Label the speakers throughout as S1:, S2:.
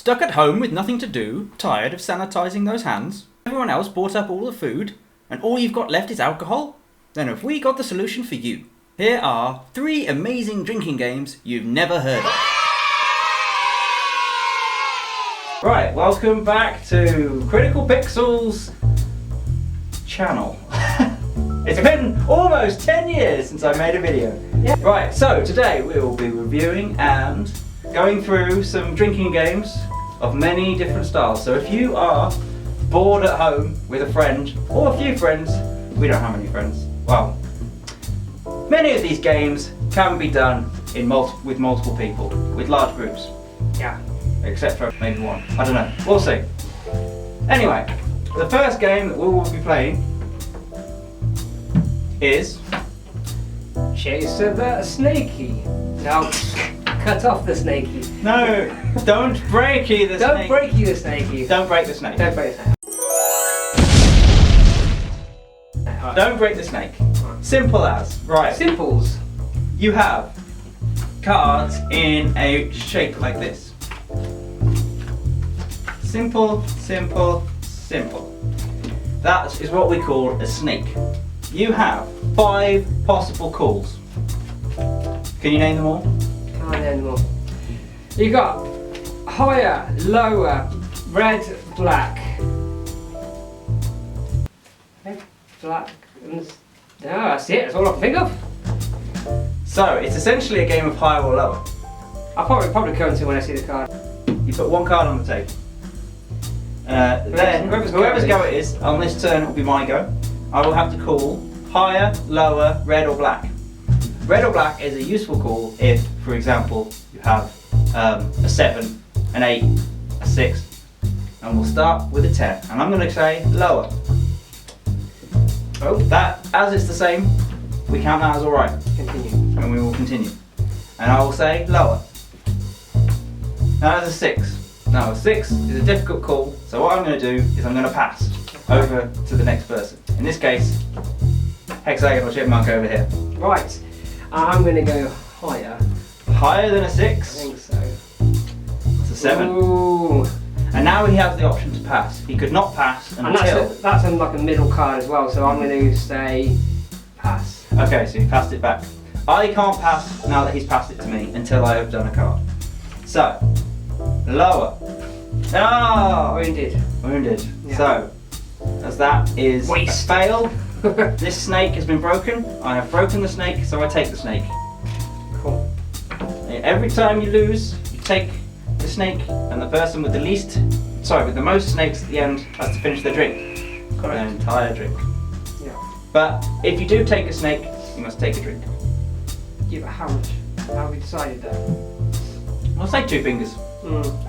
S1: Stuck at home with nothing to do, tired of sanitising those hands? Everyone else bought up all the food, and all you've got left is alcohol? Then have we got the solution for you. Here are 3 amazing drinking games you've never heard of. Right, welcome back to Critical Pixels channel. It's been almost 10 years since I made a video. Yeah. Right, so today we will be reviewing and going through some drinking games of many different styles. So if you are bored at home with a friend or a few friends, we don't have any friends, well, many of these games can be done with multiple people, with large groups. Yeah. Except for maybe one. I don't know. We'll see. Anyway, the first game that we will be playing is
S2: Chase the Snakey. No, cut off the Snakey.
S1: No, don't breaky the snake.
S2: Don't breaky the Snakey.
S1: Don't break the snake.
S2: Don't break the snake.
S1: Don't break the snake. Simple as. Right.
S2: Simples.
S1: You have cards in a shape like this. Simple, simple, simple. That is what we call a snake. You have 5 possible calls. Can you name them all?
S2: Can't name them all. You got higher, lower, red, black. Okay, black. No, that's it. That's all I can think of.
S1: So it's essentially a game of higher or lower.
S2: I'll probably come to when I see the card.
S1: You put 1 card on the table. Then whoever's go it is, on this turn it will be my go. I will have to call higher, lower, red or black. Red or black is a useful call if, for example, you have a 7, an 8, a 6, and we'll start with a 10. And I'm going to say lower. Oh, that, as it's the same, we count that as alright.
S2: Continue.
S1: And we will continue. And I will say lower. Now that's a 6. Now a 6 is a difficult call, so what I'm going to do is I'm going to pass over to the next person. In this case, hexagonal chipmunk over here.
S2: Right. I'm going to go higher.
S1: Higher than a
S2: I
S1: 6?
S2: think so.
S1: That's a 7.
S2: Ooh.
S1: And now he has the option to pass. He could not pass
S2: And
S1: until...
S2: that's like a middle card as well, so I'm going to say pass.
S1: Okay, so he passed it back. I can't pass now that he's passed it to me until I have done a card. So, lower. Oh!
S2: Wounded.
S1: Wounded.
S2: Yeah.
S1: So, as that is
S2: Waste.
S1: a fail, this snake has been broken. I have broken the snake, so I take the snake.
S2: Cool.
S1: Every time you lose, you take the snake, and the person with the most snakes at the end has to finish their drink.
S2: Correct.
S1: Their entire drink.
S2: Yeah.
S1: But if you do take a snake, you must take a drink.
S2: Yeah, but how much? How have we decided that?
S1: I'll say 2 fingers.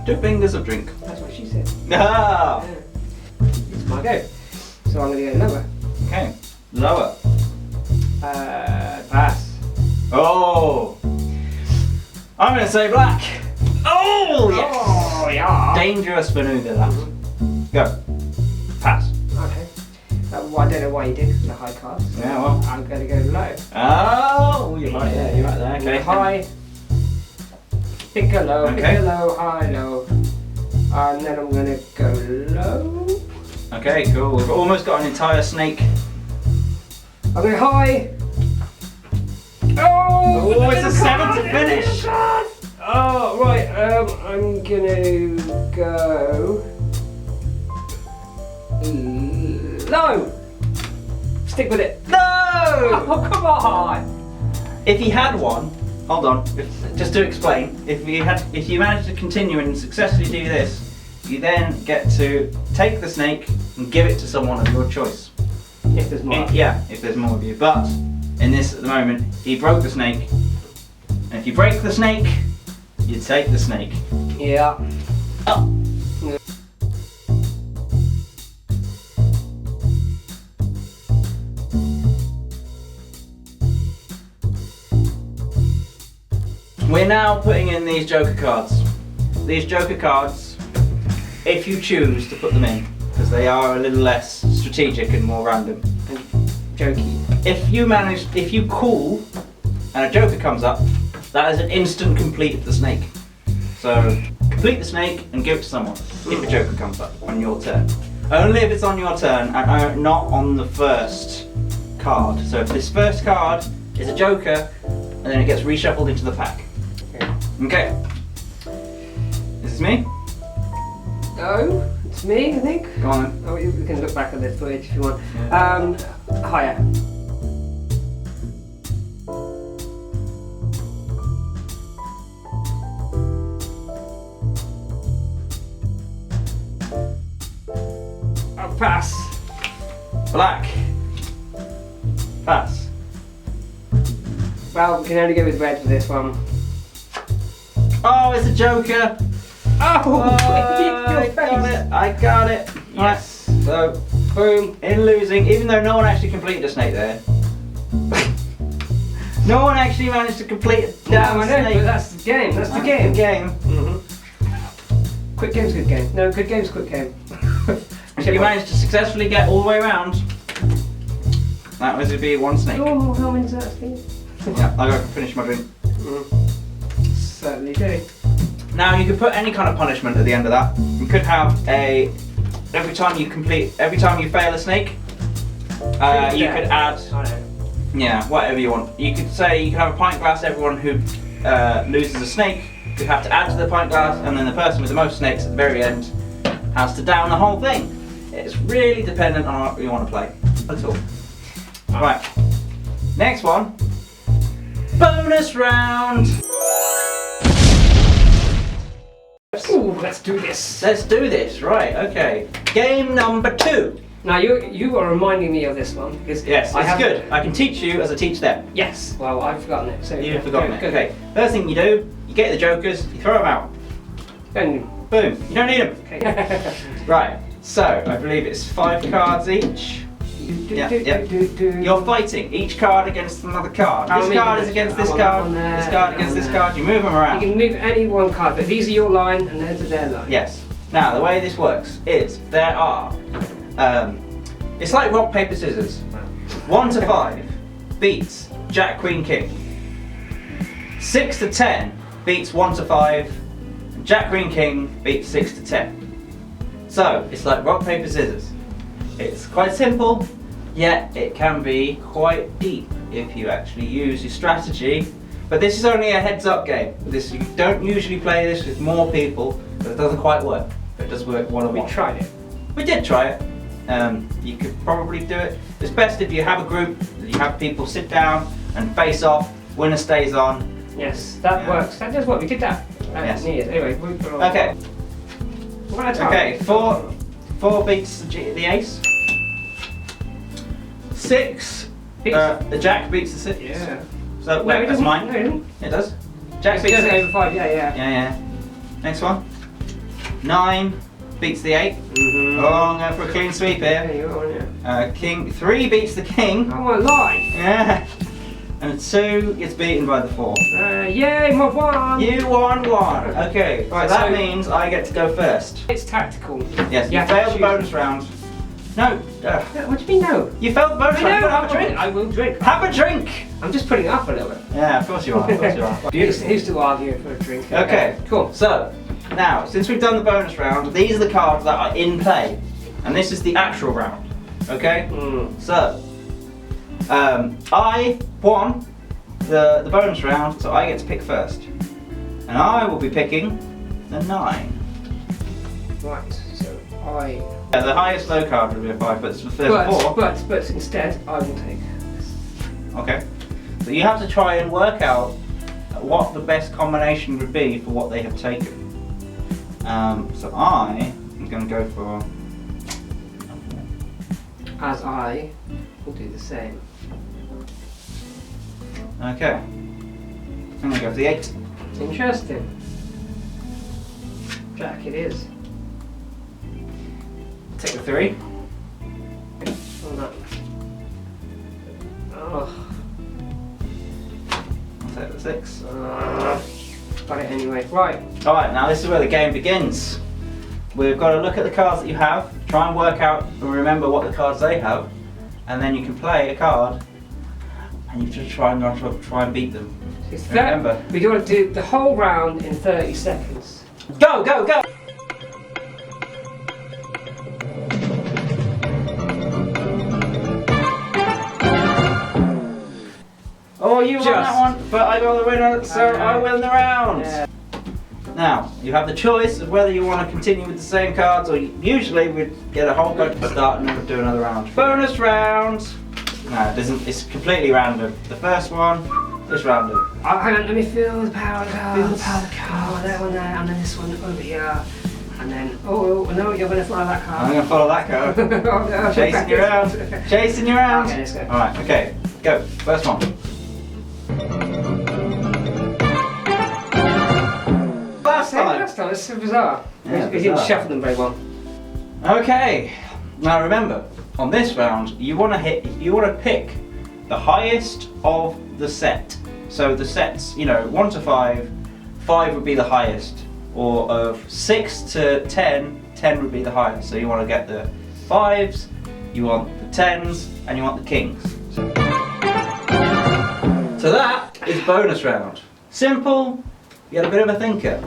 S1: 2 fingers of drink.
S2: That's what she said.
S1: Ah!
S2: Yeah. It's my go. So I'm going to go lower.
S1: Okay, lower.
S2: Pass.
S1: Oh! I'm going to say black. Oh, yes!
S2: Oh, yeah.
S1: Dangerous maneuver, that. Go. Pass.
S2: Okay. Well, I don't know why you did, because the high cards.
S1: Yeah, well.
S2: I'm going to go low.
S1: Oh, you're right, yeah, you're right there. Okay.
S2: High. Pick a low,
S1: Okay.
S2: pick a low, high, low. And then I'm going to go low.
S1: Okay, cool. We've almost got an entire snake.
S2: I'm going high. Oh,
S1: it's a 7 to finish.
S2: Oh, right. I'm going to go low. Stick with it.
S1: No!
S2: Oh, come on.
S1: If he had one, hold on, just to explain, if you manage to continue and successfully do this, you then get to take the snake and give it to someone of your choice.
S2: If there's more.
S1: Yeah, if there's more of you. But in this at the moment, he broke the snake. And if you break the snake, you take the snake.
S2: Yeah.
S1: Oh. We're now putting in these joker cards. These joker cards, if you choose to put them in, because they are a little less strategic and more random.
S2: Jokey.
S1: If you call and a joker comes up, that is an instant complete of the snake. So complete the snake and give it to someone if a joker comes up on your turn. Only if it's on your turn and not on the first card. So if this first card is a joker, and then it gets reshuffled into the pack. Okay. This is me.
S2: No, it's me, I think.
S1: Go on then.
S2: Oh, we can look back at this footage if you want. Higher. I'll pass.
S1: Black. Pass.
S2: Well, we can only go with red for this one.
S1: Oh, it's a joker.
S2: Oh,
S1: I got it.
S2: Yes.
S1: Right. So, boom, in losing, even though no one actually completed a snake there. No one actually managed to complete a damn
S2: No, I know,
S1: snake.
S2: but that's the game. That's the game.
S1: Mm-hmm.
S2: Quick game's good game. No, good game's quick game.
S1: So you managed to successfully get all the way around. That was to be one snake.
S2: Oh, how many is that, Steve?
S1: Yeah, I gotta finish my drink.
S2: Certainly do.
S1: Now you could put any kind of punishment at the end of that. You could have every time you fail a snake, you could add,
S2: I know.
S1: yeah, whatever you want. You could say you could have a pint glass. Everyone who loses a snake could have to add to the pint glass, and then the person with the most snakes at the very end has to down the whole thing. It's really dependent on what you want to play. That's all. Right. Next one. Bonus round.
S2: Ooh, let's do this.
S1: Let's do this. Right. Okay. Game number 2.
S2: Now you are reminding me of this one because
S1: Yes,
S2: I
S1: it's
S2: have
S1: good. I can teach you as I teach them.
S2: Yes. Well, I've forgotten it. So
S1: You've forgotten
S2: go,
S1: it.
S2: go.
S1: Okay. First thing you do, you get the jokers, you throw them out.
S2: Then.
S1: Boom. You don't need them.
S2: Okay.
S1: Right. So I believe it's 5 cards each. Yeah, yeah. You're fighting each card against another card.
S2: I'll
S1: This
S2: move
S1: card
S2: it.
S1: is against
S2: I
S1: this
S2: want that
S1: card.
S2: one there,
S1: This card
S2: that
S1: against
S2: one
S1: this
S2: there.
S1: card. You move them
S2: You
S1: around.
S2: can move any one card, but these are your line and those are their line.
S1: Yes. Now the way this works is there are. It's like rock paper scissors. 1 to 5 beats Jack Queen King. 6 to 10 beats 1 to 5. Jack Queen King beats 6 to 10. So it's like rock paper scissors. It's quite simple, yet it can be quite deep if you actually use your strategy. But this is only a heads up game. You don't usually play this with more people, but it doesn't quite work. It does work one-on-one.
S2: We tried it.
S1: We did try it. You could probably do it. It's best if you have a group, you have people sit down and face off, winner stays on.
S2: Yes, that works. That does work. We did that.
S1: Yes.
S2: Anyway, we put on.
S1: Okay.
S2: One at a time.
S1: Okay, 4 beats the ace. 6, the jack beats the 6.
S2: Yeah.
S1: So,
S2: No,
S1: wait,
S2: it
S1: that's
S2: doesn't.
S1: mine.
S2: No, it doesn't.
S1: It does. Jack
S2: It's
S1: beats
S2: just
S1: 6.
S2: over 5. Yeah, yeah.
S1: Yeah, yeah. Next one. 9 beats the 8.
S2: Mm-hmm.
S1: Oh, I'm going for a clean sweep
S2: Yeah,
S1: here.
S2: you are, yeah.
S1: King 3 beats the king.
S2: Oh, my life.
S1: Yeah. And 2 gets beaten by the 4.
S2: Yay, my one.
S1: You won 1. Okay,
S2: Right,
S1: so that
S2: so-
S1: means I get to go first.
S2: It's tactical.
S1: Yes,
S2: You
S1: you
S2: have to
S1: failed the
S2: choose.
S1: bonus round. No,
S2: What do you mean no?
S1: you failed the bonus
S2: I
S1: round.
S2: know,
S1: Have a drink.
S2: I will drink.
S1: Have a drink.
S2: I'm just putting it up a little bit.
S1: Yeah, of course you are. Of course you are. Beautiful.
S2: Who's to argue for a drink?
S1: Okay,
S2: Cool.
S1: So, now, since we've done the bonus round, these are the cards that are in play. And this is the actual round. Okay?
S2: Mm.
S1: So, I won the bonus round, so I get to pick first. And I will be picking the 9.
S2: Right, so I...
S1: Yeah, the highest low card would be a 5, but there's a 4.
S2: But instead, I will take this.
S1: Okay. So you have to try and work out what the best combination would be for what they have taken. So I am going to go for...
S2: As I will do the same.
S1: Okay. I'm going to go for the 8.
S2: Interesting. Jack it is.
S1: Take the 3.
S2: Oh, no. Oh.
S1: I'll take the 6.
S2: Got it anyway. Right.
S1: Alright, now this is where the game begins. We've got to look at the cards that you have, try and work out and remember what the cards they have, and then you can play a card and you just try and beat them.
S2: It's
S1: Remember.
S2: We want to do the whole round in 30 seconds.
S1: Go, go, go! Oh, you won that one, but I got the winner, so I win the round.
S2: Yeah.
S1: Now, you have the choice of whether you want to continue with the same cards, or usually we'd get a whole bunch to start and then we'd do another round. Bonus round! No, it isn't. It's completely random. The first one is random.
S2: Oh, hang on, let me feel the power card.
S1: Feel the power
S2: Oh, that one there, and then this one over here. And then, oh no, you're going to follow that
S1: I'm
S2: card.
S1: going to follow that card.
S2: Oh, no.
S1: Chasing you around. Chasing you around.
S2: Okay, let's go.
S1: Alright, okay. Go. First one. Last time.
S2: Last time, it's so bizarre.
S1: Yeah,
S2: We didn't
S1: bizarre.
S2: shuffle them very well.
S1: Okay. Now remember, on this round, you want to pick the highest of the set. So the sets, 1 to 5, 5 would be the highest, or of 6 to 10, 10 would be the highest. So you want to get the 5s, you want the 10s, and you want the kings. So that is bonus round. Simple, yet a bit of a thinker.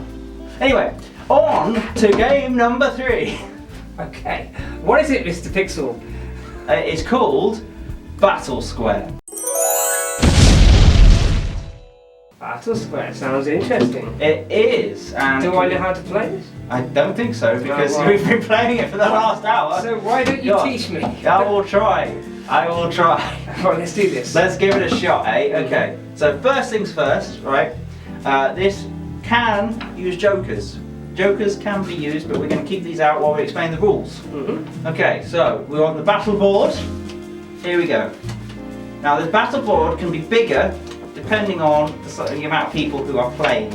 S1: Anyway, on to game number 3.
S2: Okay, what is it, Mr. Pixel?
S1: It's called Battle Square.
S2: Battle Square sounds interesting.
S1: It is, and
S2: Do I know how to play this?
S1: I don't think so, because
S2: well.
S1: we've been playing it for the last hour.
S2: So why don't you
S1: God.
S2: teach me?
S1: I will try. I will try.
S2: Right, let's do this.
S1: Let's give it a shot, eh? Okay. So first things first, right? This can use jokers. Jokers can be used, but we're going to keep these out while we explain the rules. Okay, so we're on the battle board. Here we go. Now this battle board can be bigger depending on the amount of people who are playing,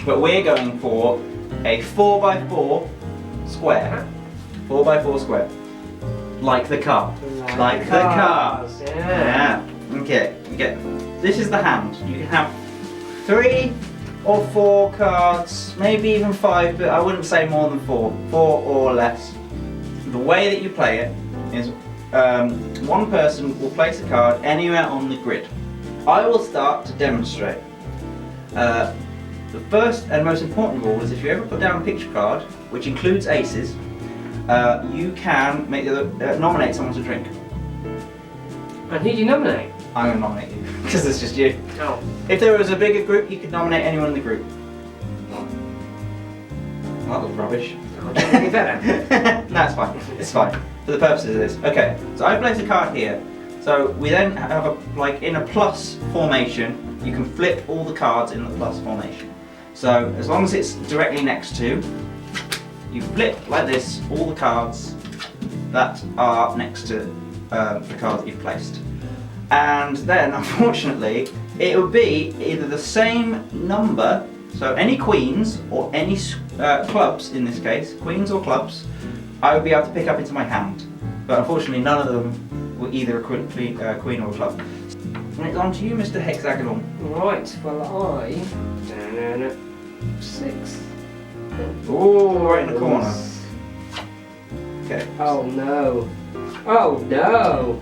S1: but we're going for a 4x4 square. 4x4 square. Like the car. Like the car.
S2: Yeah.
S1: Okay. This is the hand. You can have 3 or 4 cards, maybe even 5, but I wouldn't say more than 4. 4 or less. The way that you play it is one person will place a card anywhere on the grid. I will start to demonstrate. The first and most important rule is if you ever put down a picture card, which includes aces, you can nominate someone to drink.
S2: And who do you nominate?
S1: I'm going to nominate you, because it's just you.
S2: Oh.
S1: If there was a bigger group, you could nominate anyone in the group. Well, that was rubbish.
S2: Any better?
S1: No, it's fine. It's fine. For the purposes of this. Okay, so I place a card here. So we then have in a plus formation, you can flip all the cards in the plus formation. So as long as it's directly next to, you flip like this all the cards that are next to the card that you've placed. And then, unfortunately, it would be either the same number, so any queens or any clubs in this case, queens or clubs, I would be able to pick up into my hand. But unfortunately, none of them were either a queen or a club. And it's on to you, Mr. Hexagonal.
S2: Right, well I... 6.
S1: Oh, right in the corner. Okay.
S2: Oh no. Oh no.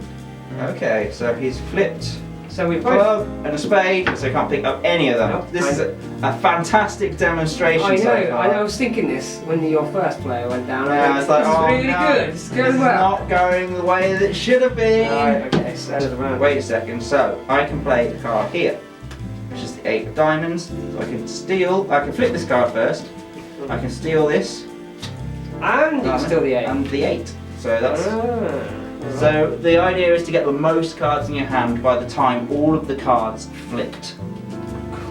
S1: Okay, so he's flipped
S2: So we
S1: a
S2: both...
S1: club and a spade, so he can't pick up any of them.
S2: Nope.
S1: This is a fantastic demonstration
S2: I
S1: so
S2: know,
S1: far.
S2: I was thinking this when your first player went down. I
S1: Yeah,
S2: went,
S1: it's like,
S2: this is
S1: oh
S2: really
S1: no,
S2: good, it's
S1: this
S2: going
S1: is
S2: well.
S1: not going the way that it should have been.
S2: Right, okay, so end of the round.
S1: Wait a second, so I can play the card here, which is the 8 of diamonds. So I can flip this card first, I can steal this.
S2: And it's still the 8.
S1: And the 8. So that's...
S2: Ah,
S1: So the idea is to get the most cards in your hand by the time all of the cards flipped.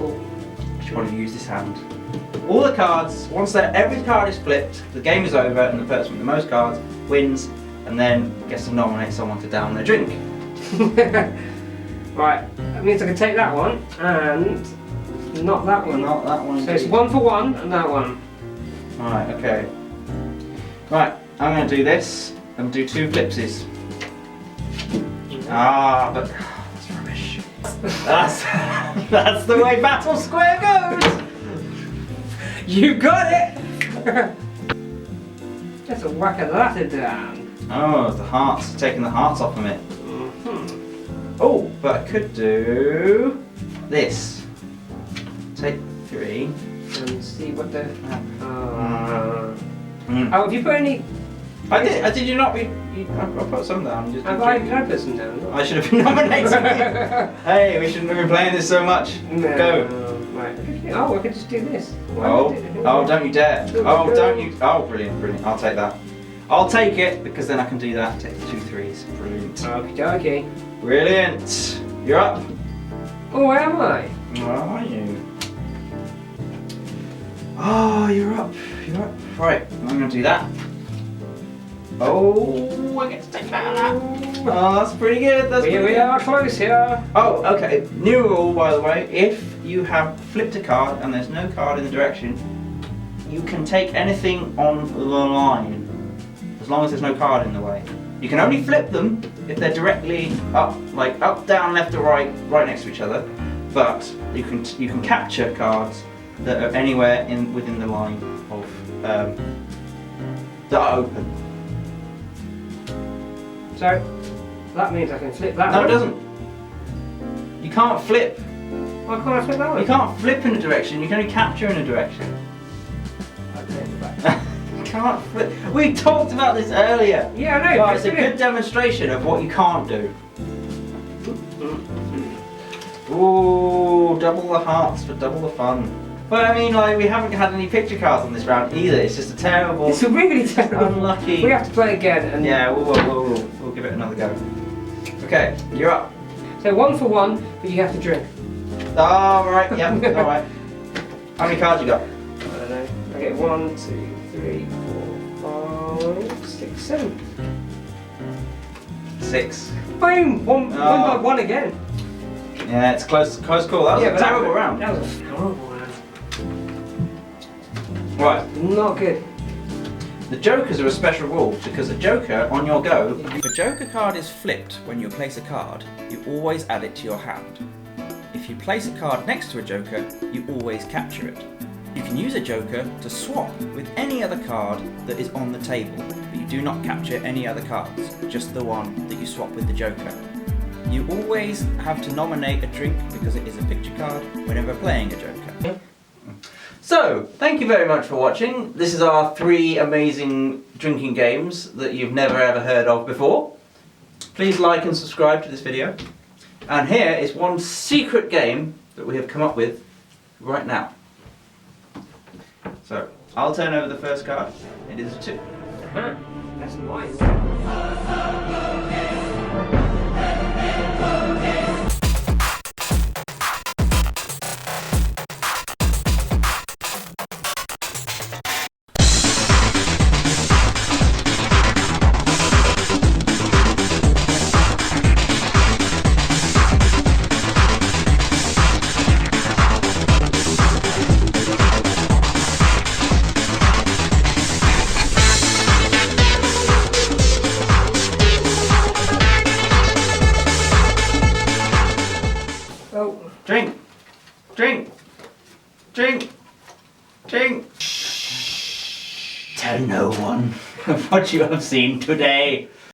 S2: cool.
S1: I should probably use this hand. All the cards, once every card is flipped, the game is over and the person with the most cards wins and then gets to nominate someone to down their drink.
S2: Right, that means I can take that one and not that one.
S1: Not that one.
S2: So it's 1 for 1 and that one.
S1: Alright, okay. Right, I'm going to do this and do 2 flipsies. Ah, but that's rubbish. That's the way Battle Square goes.
S2: You got it! Just a whack of that down.
S1: Oh, the hearts, taking the hearts off of it. Oh, but I could do this. Take 3.
S2: And see what the.
S1: Mm.
S2: Oh, have you put any?
S1: I did. Did you not? I put some down. Just
S2: Have I put some down?
S1: I should have been nominated. Hey, we shouldn't have been playing this so much.
S2: No.
S1: Go.
S2: Right. Oh, I could just do this.
S1: Oh, don't you dare. Oh, don't you. Oh, brilliant, brilliant. I'll take that. I'll take it because then I can do that. Take the 2 3s. Brilliant.
S2: Okay.
S1: Brilliant. You're up.
S2: Oh, where am I?
S1: Where are you? Oh, you're up. You're up. Right, I'm going to do that. Oh, I get to take that. Oh, that's pretty good. That's pretty
S2: We
S1: good.
S2: are close here.
S1: Oh, okay. New rule, by the way. If you have flipped a card and there's no card in the direction, you can take anything on the line, as long as there's no card in the way. You can only flip them if they're directly up, like up, down, left, or right next to each other. But you can capture cards that are anywhere within the line of that are open.
S2: So that means I can flip that.
S1: No,
S2: one.
S1: it doesn't. You can't flip.
S2: Why can't I flip that one?
S1: You can't flip in a direction. You can only capture in a direction.
S2: I'll take it back.
S1: You can't flip. We talked about this earlier.
S2: Yeah, I know.
S1: Right,
S2: but
S1: it's a good demonstration of what you can't do. Ooh, double the hearts for double the fun. But I mean, like, we haven't had any picture cards on this round either. It's just a terrible,
S2: It's a really terrible.
S1: unlucky.
S2: We have to play again. And
S1: Yeah, we'll give it another go. Okay, you're up.
S2: So 1 for 1, but you have to drink.
S1: All right, yeah, all right. How many cards you got?
S2: I don't know. I get 1, 2, 3, 4, 5, 6, 7.
S1: 6.
S2: Boom! One by
S1: Oh.
S2: one again.
S1: Yeah, it's close call. That was a
S2: but
S1: terrible round.
S2: That was a horrible round.
S1: Right.
S2: Not good.
S1: The jokers are a special rule because a joker on your go. If a joker card is flipped when you place a card, you always add it to your hand. If you place a card next to a joker, you always capture it. You can use a joker to swap with any other card that is on the table, but you do not capture any other cards, just the one that you swap with the joker. You always have to nominate a drink because it is a picture card whenever playing a joker. So, thank you very much for watching. This is our 3 amazing drinking games that you've never ever heard of before. Please like and subscribe to this video. And here is one secret game that we have come up with right now. So, I'll turn over the first card. It is a 2.
S2: That's mine. Oh.
S1: Drink! Drink! Drink! Drink! Tell no one what you have seen today.